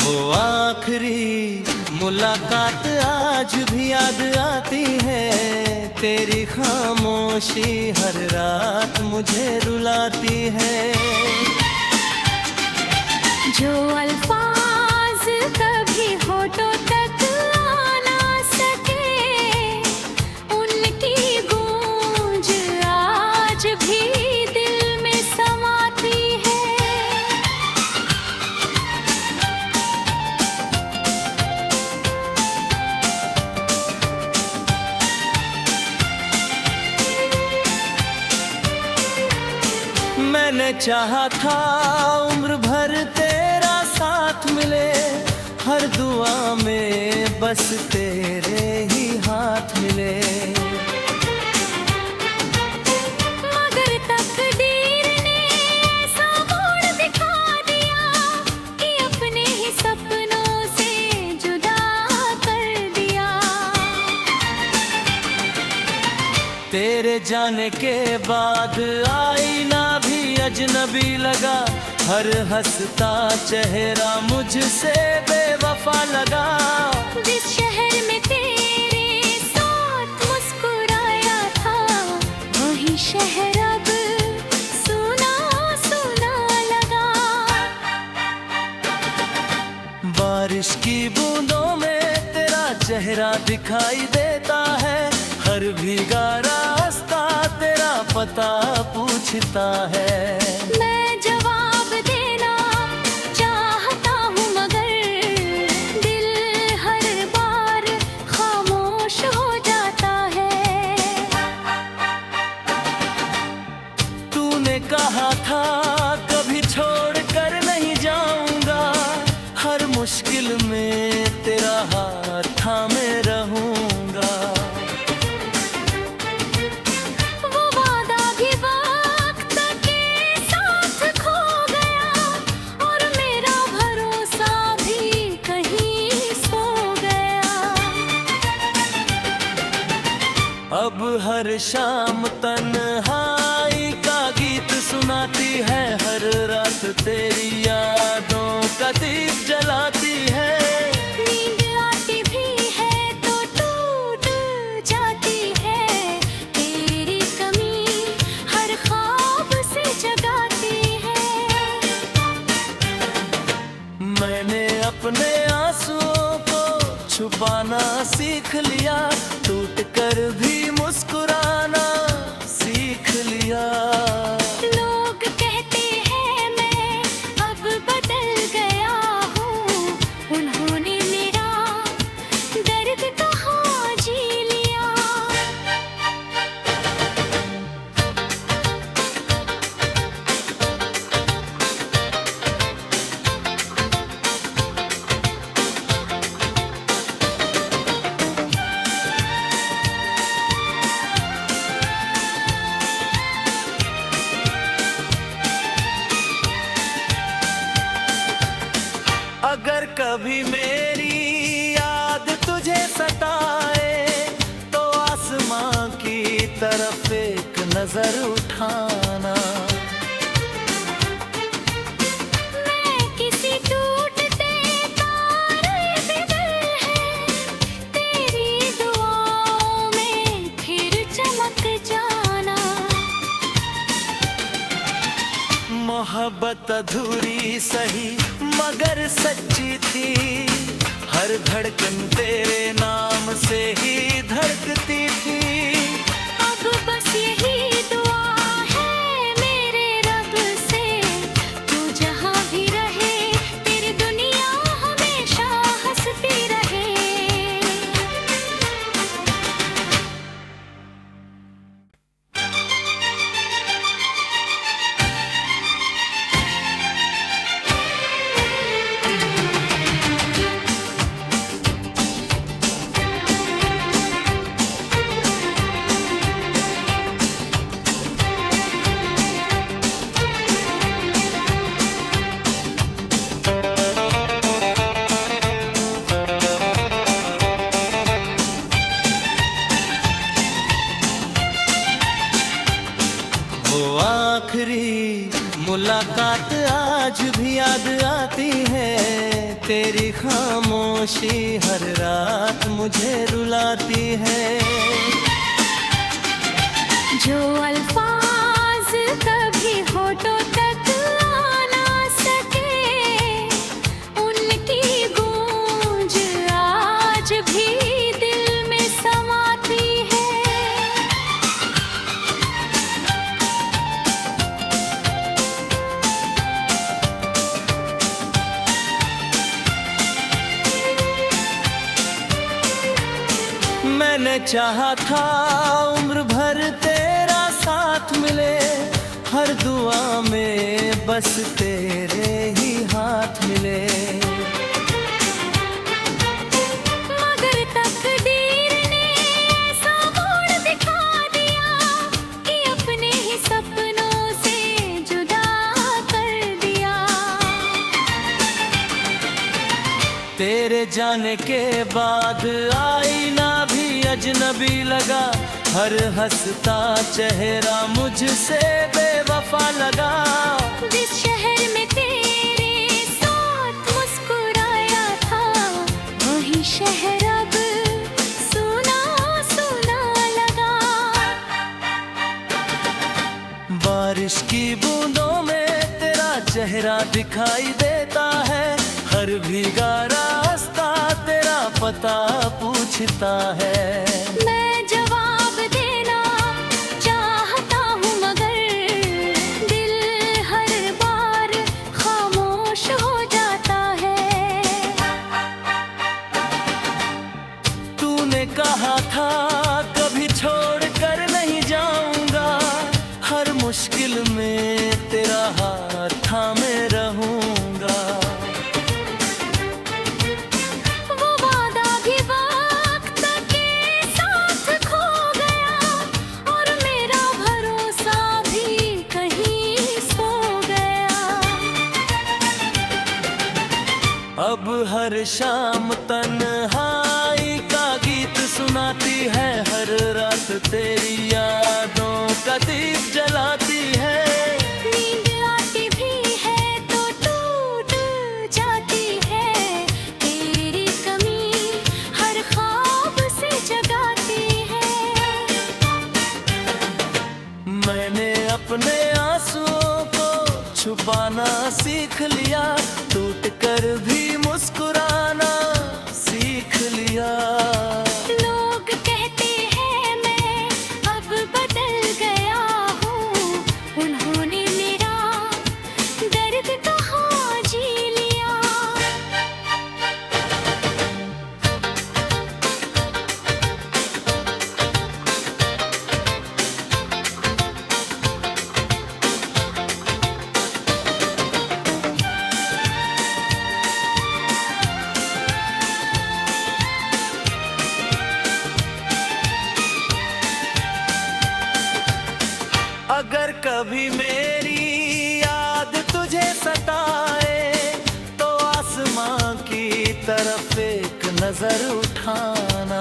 वो आखिरी मुलाकात आज भी याद आती है। तेरी खामोशी हर रात मुझे रुलाती है। जो अल्फाज कभी होठों तक आ ना सके, उनकी गूंज आज भी दिल में समाती है। मैंने चाहा था उम्र भर तेरा साथ मिले, हर दुआ में बस तेरे ही हाथ मिले। मगर तकदीर ने ऐसा मोड़ दिखा दिया कि अपने ही सपनों से जुदा कर दिया। तेरे जाने के बाद आईना भी अजनबी लगा, हर हंसता चेहरा मुझसे बेवफा लगा। जिस शहर में तेरे साथ मुस्कुराया था, वही शहर अब सुना सुना लगा। बारिश की बूंदों में तेरा चेहरा दिखाई देता है, हर भीगा रास्ता तेरा पता पूछता है। मैं जवाब देना चाहता हूँ, मगर दिल हर बार खामोश हो जाता है। तूने कहा था कभी छोड़ कर नहीं जाऊंगा, हर मुश्किल में तेरा हाथ थामे रहूंगा। वो वादा भी वक्त के साथ खो गया, और मेरा भरोसा भी कहीं सो गया। अब हर शाम तन्हाई का गीत सुनाती है, हर रात तेरी यादों का दीप जलाती है। नींद आती भी है तो टूट जाती है, तेरी कमी हर ख्वाब से जगाती है। मैंने अपने आंसुओं को छुपाना सीख लिया, टूट कर भी मुस्कुराना सीख लिया। लोग कहते हैं मैं अब बदल गया हूँ, उन्होंने मेरा दर्द कहाँ जी लिया। अगर कभी मेरी याद तुझे सताए, तो आसमां की तरफ एक नजर उठाना। मैं किसी टूटते तारे पे दिल है, तेरी दुआओं में फिर चमक जाना। मोहब्बत अधूरी सही मगर सच्ची थी, हर धड़कन तेरे नाम से ही धड़कती थी। अब बस यही दुआ है मेरे रब से, तू जहाँ भी रहे तेरी दुनिया हमेशा हंसती रहे। आखिरी मुलाकात आज भी याद आती है। तेरी खामोशी हर रात मुझे रुलाती है। जो अल्फाज कभी होठों तक आ ना सके, उनकी गूंज आज भी दिल में समाती है। मैंने चाहा था उम्र भर तेरा साथ मिले, हर दुआ में बस तेरे ही हाथ मिले। मगर तकदीर ने ऐसा मोड़ दिखा दिया कि अपने ही सपनों से जुदा कर दिया। तेरे जाने के बाद आईना भी अजनबी लगा, हर हंसता चेहरा मुझसे बेवफा लगा। जिस शहर में तेरे साथ मुस्कुराया था, वही शहर अब सुना सुना लगा। बारिश की बूंदों में तेरा चेहरा दिखाई देता है, हर भीगा रास्ता तेरा पता पूछता है। मैं जवाब देना चाहता हूँ मगर दिल हर बार खामोश हो जाता है। तूने कहा था कभी छोड़ कर नहीं जाऊंगा, हर मुश्किल में तेरा हाथ थामे रहूंगा। वो वादा भी वक्त के साथ खो गया, और मेरा भरोसा भी कहीं सो गया। अब हर शाम तन्हाई का गीत सुनाती है, हर रात तेरी यादों का दीप जलाती है। नींद आती भी है तो टूट जाती है, तेरी कमी हर ख्वाब से जगाती है। मैंने अपने आंसुओं को छुपाना सीख लिया, टूट कर भी मुस्कुराना सीख लिया। लोग कहते हैं मैं अब बदल गया हूँ, उन्होंने मेरा दर्द कहाँ जी लिया। अगर कभी मेरी याद तुझे सताए, तो आसमां की तरफ एक नजर उठाना।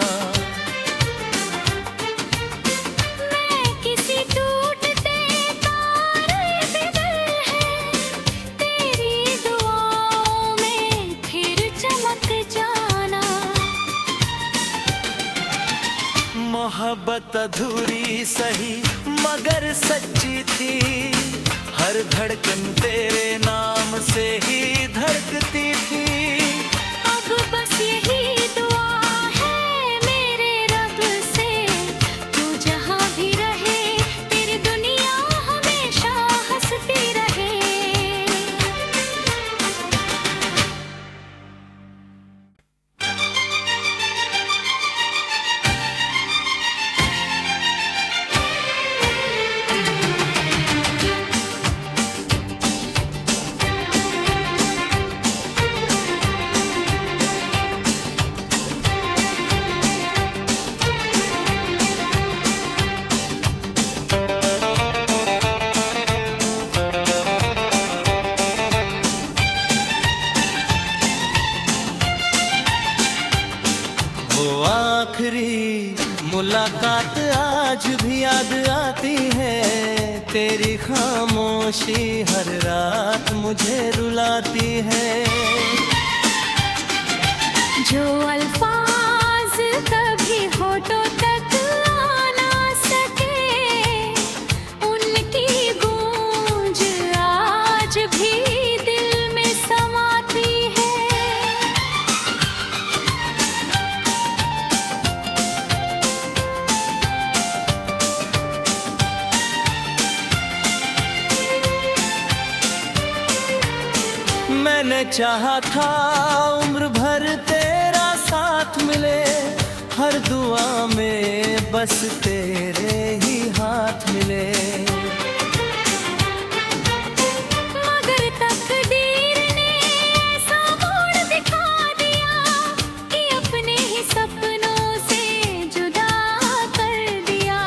मैं किसी टूटते तारे पे दिल है, तेरी दुआओं में फिर चमक जाना। मोहब्बत अधूरी सही मगर सच्ची थी, हर धड़कन तेरे नाम से ही धड़कती थी। अब बस यही दुआ है मेरे रब से, तू जहाँ भी रहे तेरी दुनिया हमेशा हंसती रहे। आखिरी मुलाकात आज भी याद आती है, तेरी खामोशी हर रात मुझे रुलाती है। जो अल्फाज कभी होठों तक आ ना सके, उनकी गूंज आज भी दिल में समाती है। मैंने चाहा था उम्र भर तेरा साथ मिले, हर दुआ में बस तेरे ही हाथ मिले। मगर तकदीर ने ऐसा मोड़ दिखा दिया कि अपने ही सपनों से जुदा कर दिया।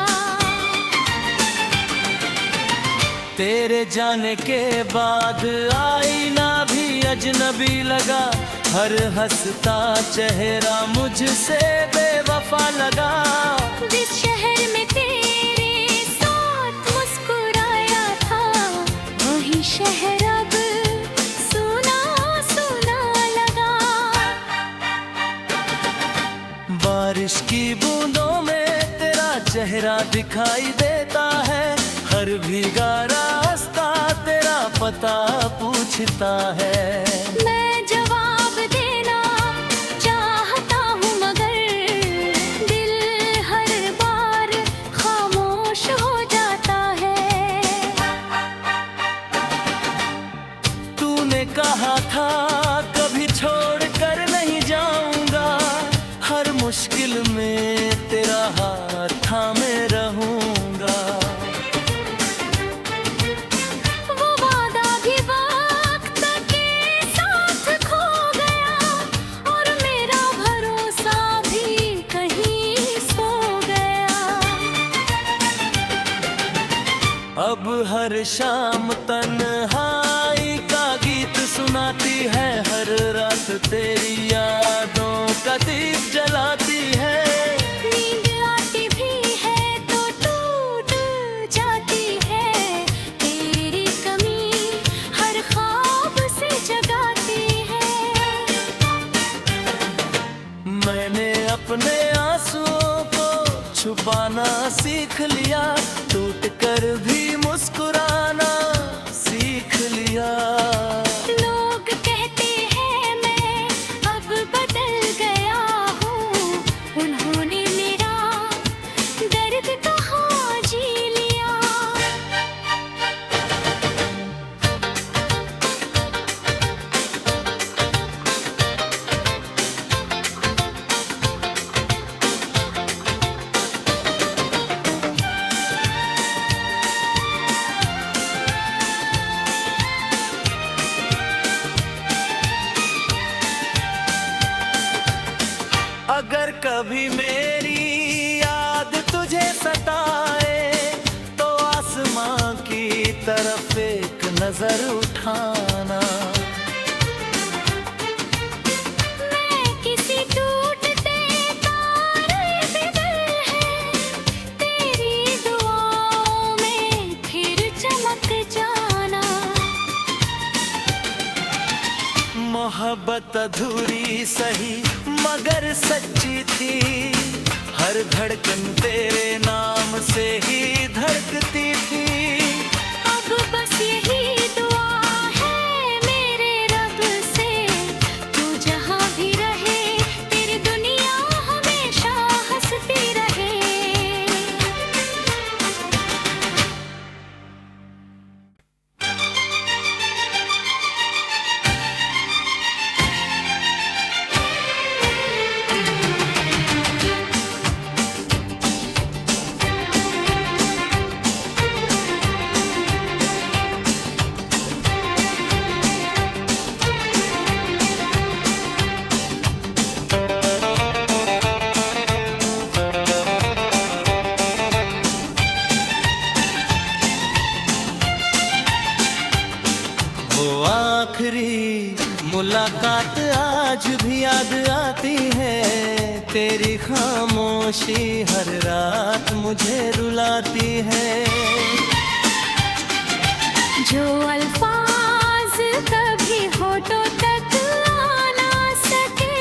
तेरे जाने के बाद आईना भी अजनबी लगा, हर हंसता चेहरा मुझसे बेवफा लगा। जिस शहर में तेरे साथ मुस्कुराया था, वही शहर अब सुना सुना लगा। बारिश की बूंदों में तेरा चेहरा दिखाई देता है, हर भीगा रास्ता तेरा पता पूछता है। मैं जवाब देना चाहता हूँ मगर दिल हर बार खामोश हो जाता है। तूने कहा था कभी छोड़ कर नहीं जाऊंगा, हर मुश्किल में तेरा हाथ थामे रहूंगा। वो वादा भी वक्त के साथ खो गया, और मेरा भरोसा भी कहीं सो गया। अब हर शाम तन्हाई का गीत सुनाती है, हर रात तेरी यादों का दीप जलाती है। नींद आती भी है तो टूट जाती है, तेरी कमी हर ख्वाब से जगाती है। मैंने अपने आंसुओं को छुपाना सीख लिया, टूट कर भी मुस्कुराना सीख लिया। लोग कहते हैं मैं अब बदल गया हूँ, उन्होंने मेरा दर्द कहाँ जी लिया। अगर कभी मेरी याद तुझे सताए, तो आसमां की तरफ एक नजर उठाना। मैं किसी टूटते तारे पे दिल है, तेरी दुआओं में फिर चमक जाना। मोहब्बत अधूरी सही मगर सच्ची थी, हर धड़कन तेरे नाम से ही धड़कती थी। अब बस यही दुआ है मेरे रब से, तू जहाँ भी रहे तेरी दुनिया हमेशा हंसती रहे। आखिरी मुलाकात आज भी याद आती है, तेरी खामोशी हर रात मुझे रुलाती है। जो अल्फाज कभी होठों तक आ ना सके,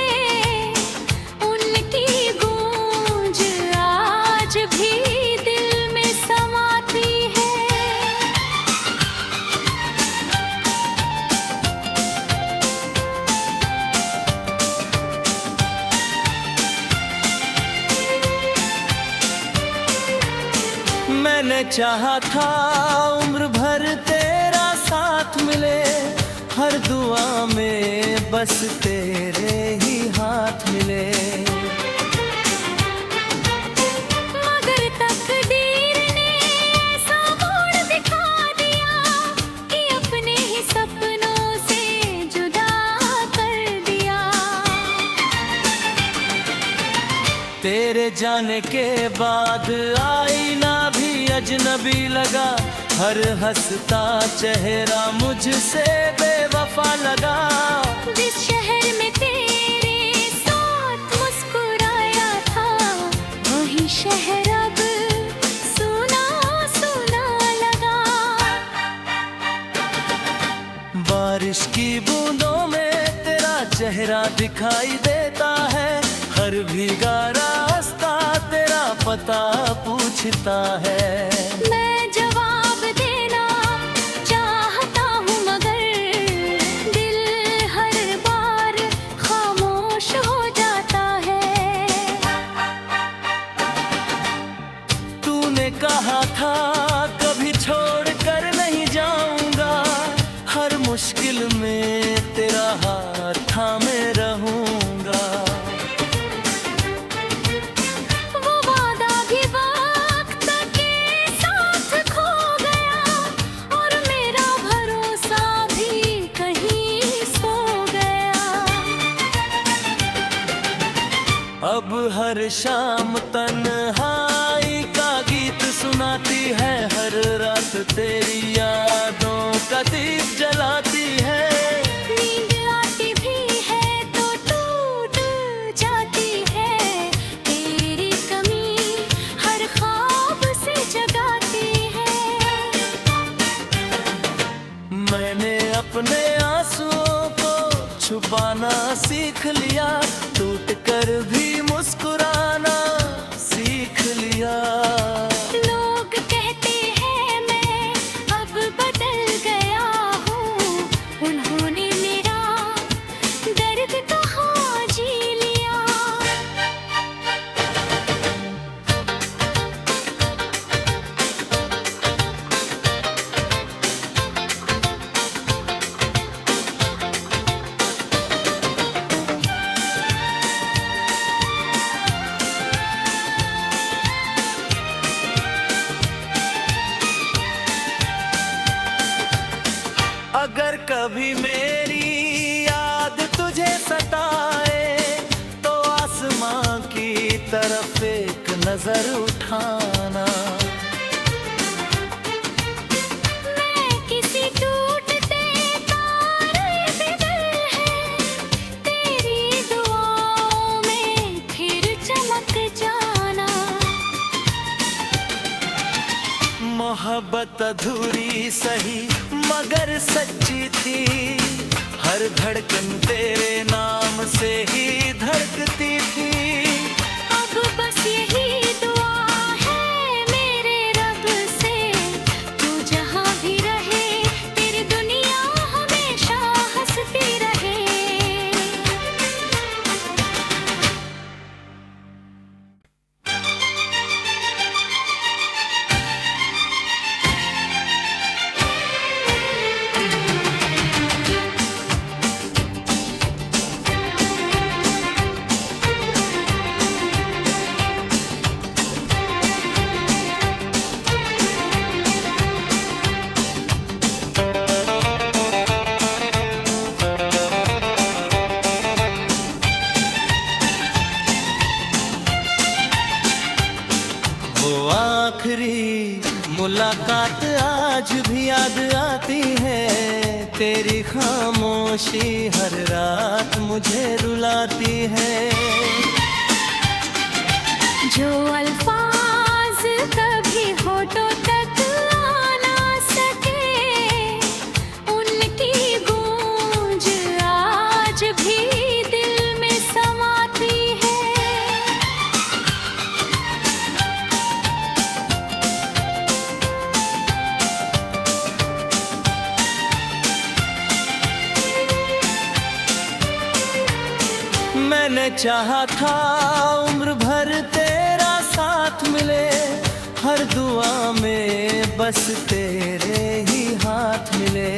मैंने चाहा था उम्र भर तेरा साथ मिले, हर दुआ में बस तेरे ही हाथ मिले। मगर तकदीर ने ऐसा मोड़ दिखा दिया कि अपने ही सपनों से जुदा कर दिया। तेरे जाने के बाद आईना भी अजनबी लगा, हर हंसता चेहरा मुझसे बेवफा लगा। जिस शहर में तेरे साथ मुस्कुराया था, वही शहर अब सुना सुना लगा। बारिश की बूंदों में तेरा चेहरा दिखाई देता है, हर भीगा रास्ता तेरा पता पूछता है। मैं जवाब देना चाहता हूँ मगर दिल हर बार खामोश हो जाता है। तूने कहा था कभी छोड़ कर नहीं जाऊंगा, हर मुश्किल में तेरा हाथ थामे रहूंगा। वो वादा भी वक्त के साथ खो गया और मेरा भरोसा भी कहीं सो गया। अब हर शाम तन्हाई का गीत सुनाती है, हर रात तेरी यादों का दीप जलाती है। नींद आती भी है तो टूट जाती है, तेरी कमी हर ख्वाब से जगाती है। मैंने अपने आंसुओं को छुपाना सीख लिया, टूट कर भी मुस्कुराना सीख लिया। लोग कहते हैं मैं अब बदल गया हूँ, उन्होंने मेरा दर्द कहाँ जी लिया। अगर कभी मेरी याद तुझे सताए, तो आसमां की तरफ एक नजर उठाना। मैं किसी टूटते तारे पे दिल है, तेरी दुआओं में फिर चमक जाना। मोहब्बत अधूरी सही मगर सच्ची थी, हर धड़कन तेरे नाम से ही धड़कती थी। अब बस यही दुआ है मेरे रब से, तू जहाँ भी रहे तेरी दुनिया हमेशा हंसती रहे। वो आखिरी मुलाकात आज भी याद आती है, तेरी खामोशी हर रात मुझे रुलाती है। जो अल्फाज कभी होठों तक आ ना सके, उनकी गूंज आज भी दिल में समाती है। मैंने चाहा था उम्र भर तेरा साथ मिले, हर दुआ में बस तेरे ही हाथ मिले।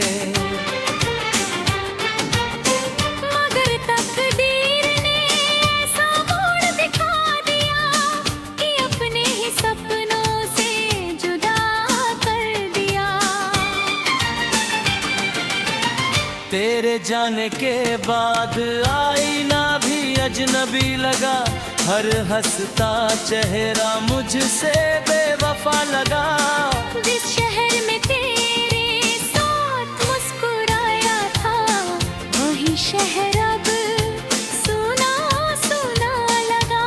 मगर तकदीर ने ऐसा मोड़ दिखा दिया कि अपने ही सपनों से जुदा कर दिया। तेरे जाने के बाद आईना भी अजनबी लगा, हर हंसता चेहरा मुझसे बेवफा लगा। जिस शहर में तेरे साथ मुस्कुराया था, वही शहर अब सुना सुना लगा।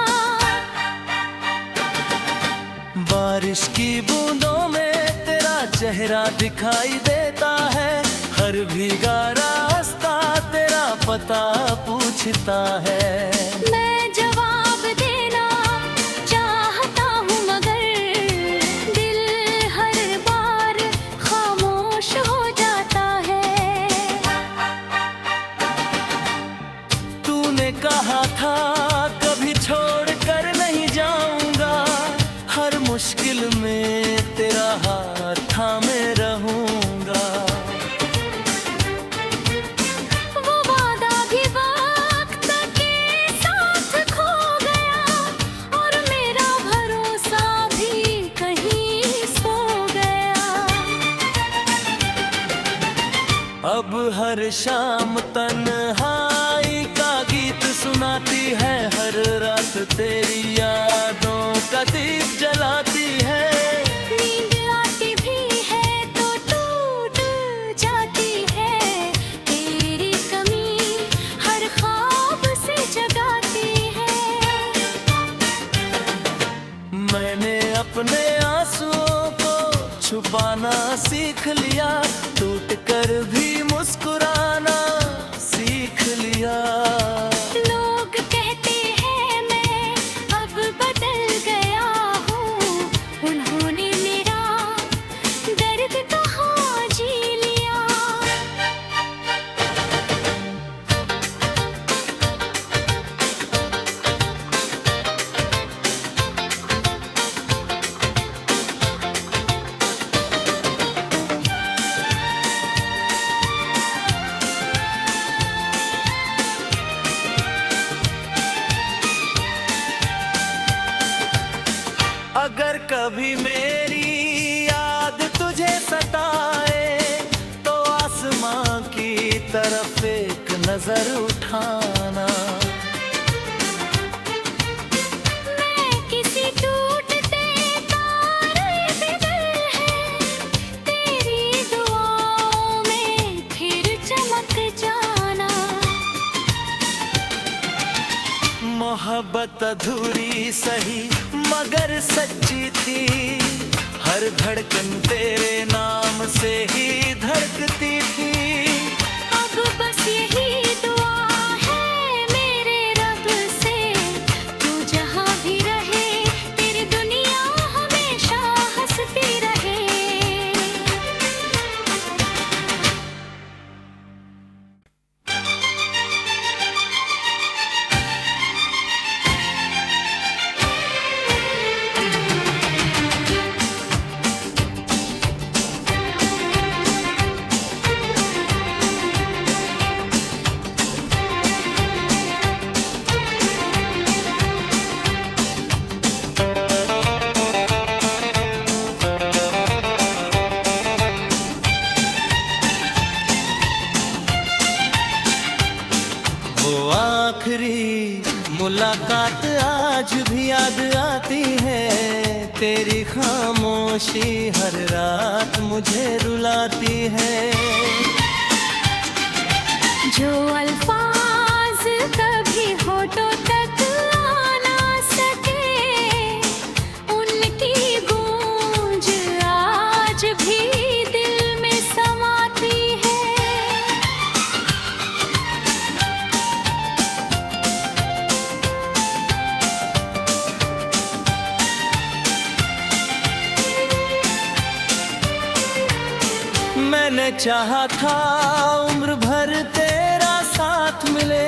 बारिश की बूंदों में तेरा चेहरा दिखाई देता है, हर भीगा रास्ता तेरा पता पूछता है। मैं जवाब देना चाहता हूँ मगर दिल हर बार खामोश हो जाता है। तूने कहा था कभी छोड़ कर नहीं जाऊंगा, हर मुश्किल में तेरा हाथ थामे रहूंगा। वो वादा भी वक्त के साथ खो गया और मेरा भरोसा भी कहीं सो गया। अब हर शाम तन्हाई का गीत सुनाती है, हर रात तेरी यादों का दीप जलाती है। नींद आती भी है तो टूट जाती है, तेरी कमी हर ख्वाब से जगाती है। मैंने अपने आंसुओं को छुपाना सीख लिया, टूट कर भी मुस्कुराना सीख लिया। लोग कहते हैं मैं अब बदल गया हूँ, उन्होंने मेरा दर्द कहाँ जी लिया। अगर कभी मेरी याद तुझे सताए तो आसमां की तरफ एक नजर उठाना। मैं किसी टूटते तारे पे दिल है, तेरी दुआओं में फिर चमक जाना। मोहब्बत अधूरी सही मगर सच्ची थी, हर धड़कन तेरे नाम से ही धड़कती थी। अब बस यही दुआ है मेरे रब से, तू जहाँ भी रहे तेरी दुनिया हमेशा हंसती रहे। वो आखिरी मुलाकात आज भी याद आती है, तेरी खामोशी हर रात मुझे रुलाती है। जो अल्फाज कभी होठों तक आ ना सके, उनकी गूंज आज भी दिल में समाती है। मैंने चाहा था उम्र भर तेरा साथ मिले,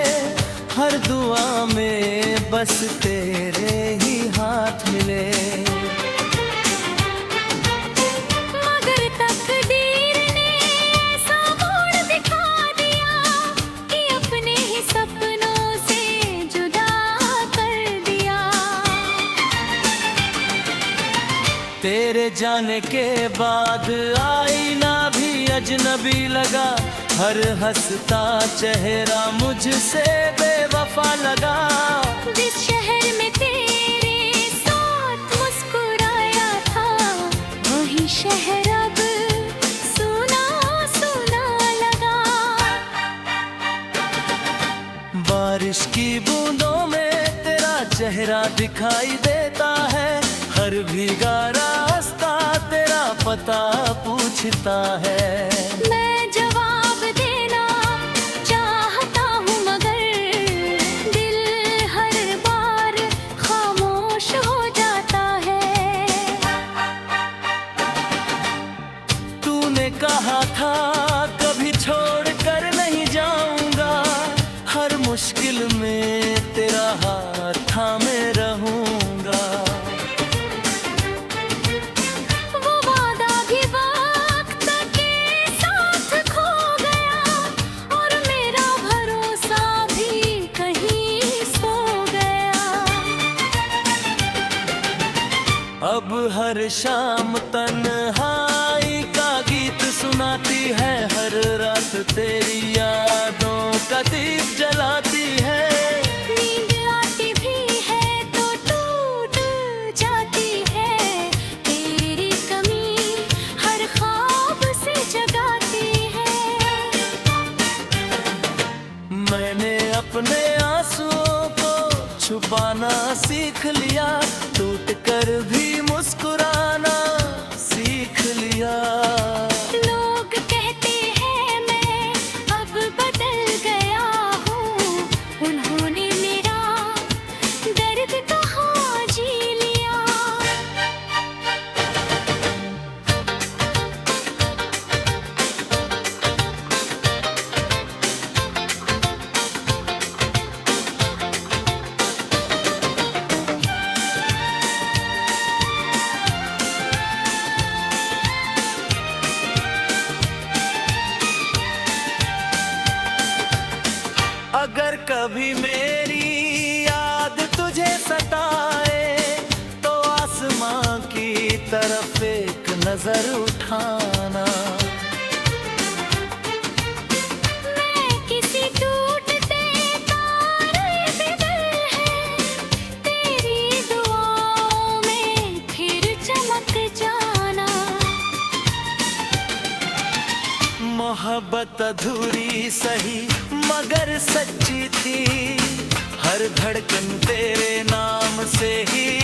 हर दुआ में बस तेरे ही हाथ मिले। तेरे जाने के बाद आईना भी अजनबी लगा, हर हंसता चेहरा मुझसे बेवफा लगा। जिस शहर में तेरे साथ मुस्कुराया था, वही शहर अब सुना सुना लगा। बारिश की बूंदों में तेरा चेहरा दिखाई देता है, हर भीगा रास्ता तेरा पता पूछता है। मैं जवाब देना चाहता हूँ मगर दिल हर बार खामोश हो जाता है। तूने कहा था कभी छोड़ कर नहीं जाऊंगा, हर मुश्किल में तेरा हाथ थामे रहूंगा। वो वादा भी वक्त के साथ खो गया, और मेरा भरोसा भी कहीं सो गया। अब हर शाम तन्हाई का गीत सुनाती है, हर रात तेरी यादों का दीप जलाती है। नींद आती भी है तो टूट जाती है, तेरी कमी हर ख्वाब से जगाती है। मैंने अपने आंसुओं को छुपाना सीख लिया, टूट कर भी मुस्कुराना सीख लिया। लोग कहते हैं मैं अब बदल गया हूँ, उन्होंने मेरा दर्द कहाँ जी लिया। अगर कभी मेरी याद तुझे सताए, तो आसमां की तरफ एक नजर उठाना। मैं किसी टूटते तारे पे दिल है, तेरी दुआओं में फिर चमक जाना। मोहब्बत अधूरी सही मगर सच्ची थी, हर धड़कन तेरे नाम से ही